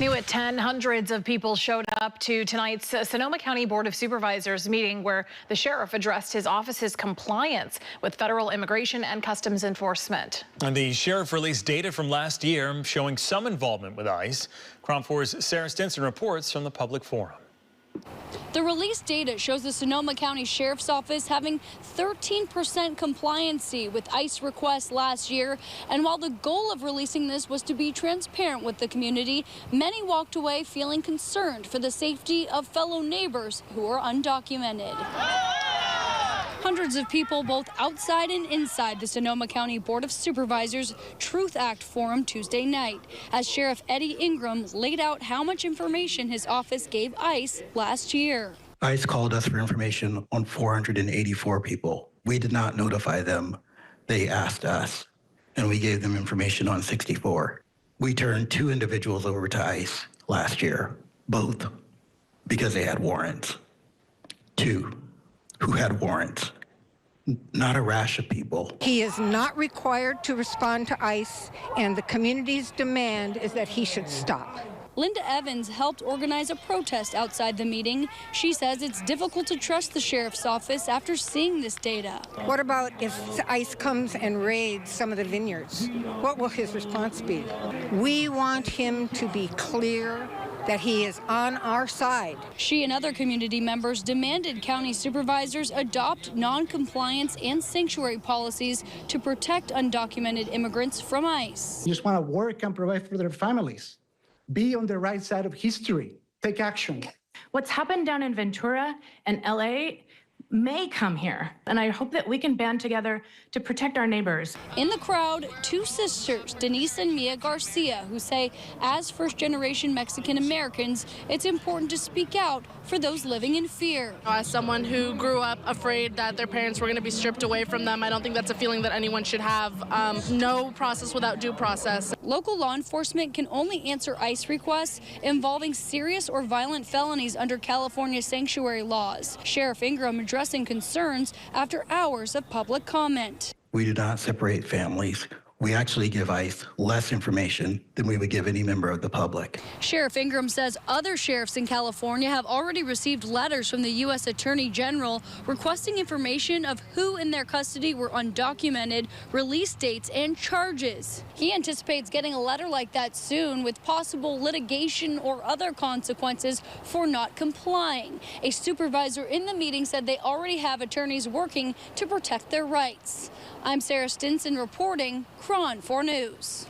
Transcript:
New at 10, hundreds of people showed up to tonight's Sonoma County Board of Supervisors meeting where the sheriff addressed his office's compliance with federal immigration and customs enforcement. And the sheriff released data from last year showing some involvement with ICE. KRON 4's Sara Stinson reports from the public forum. The released data shows the Sonoma County Sheriff's Office having 13% compliancy with ICE requests last year. And while the goal of releasing this was to be transparent with the community, many walked away feeling concerned for the safety of fellow neighbors who are undocumented. Hundreds of people both outside and inside the Sonoma County Board of Supervisors Truth Act Forum Tuesday night, as Sheriff Eddie Ingram laid out how much information his office gave ICE last year. ICE called us for information on 484 people. We did not notify them. They asked us, and we gave them information on 64. We turned 2 individuals over to ICE last year, both because they had warrants. 2 who had warrants, not a rash of people. He is not required to respond to ICE, and the community's demand is that he should stop. Linda Evans helped organize a protest outside the meeting. She says it's difficult to trust the sheriff's office after seeing this data. What about if ICE comes and raids some of the vineyards? What will his response be? We want him to be clear that he is on our side. She and other community members demanded county supervisors adopt non-compliance and sanctuary policies to protect undocumented immigrants from ICE. You just want to work and provide for their families. Be on the right side of history. Take action. What's happened down in Ventura and LA may come here, and I hope that we can band together to protect our neighbors. In the crowd, 2 sisters, Denise and Mia Garcia, who say as first-generation Mexican Americans, it's important to speak out for those living in fear. As someone who grew up afraid that their parents were going to be stripped away from them, I don't think that's a feeling that anyone should have. No process without due process. Local law enforcement can only answer ICE requests involving serious or violent felonies under California sanctuary laws. Sheriff Ingram addressing concerns after hours of public comment. We do not separate families. We actually give ICE less information than we would give any member of the public. Sheriff Ingram says other sheriffs in California have already received letters from the U.S. Attorney General requesting information of who in their custody were undocumented, release dates, and charges. He anticipates getting a letter like that soon with possible litigation or other consequences for not complying. A supervisor in the meeting said they already have attorneys working to protect their rights. I'm Sara Stinson reporting, KRON 4 News.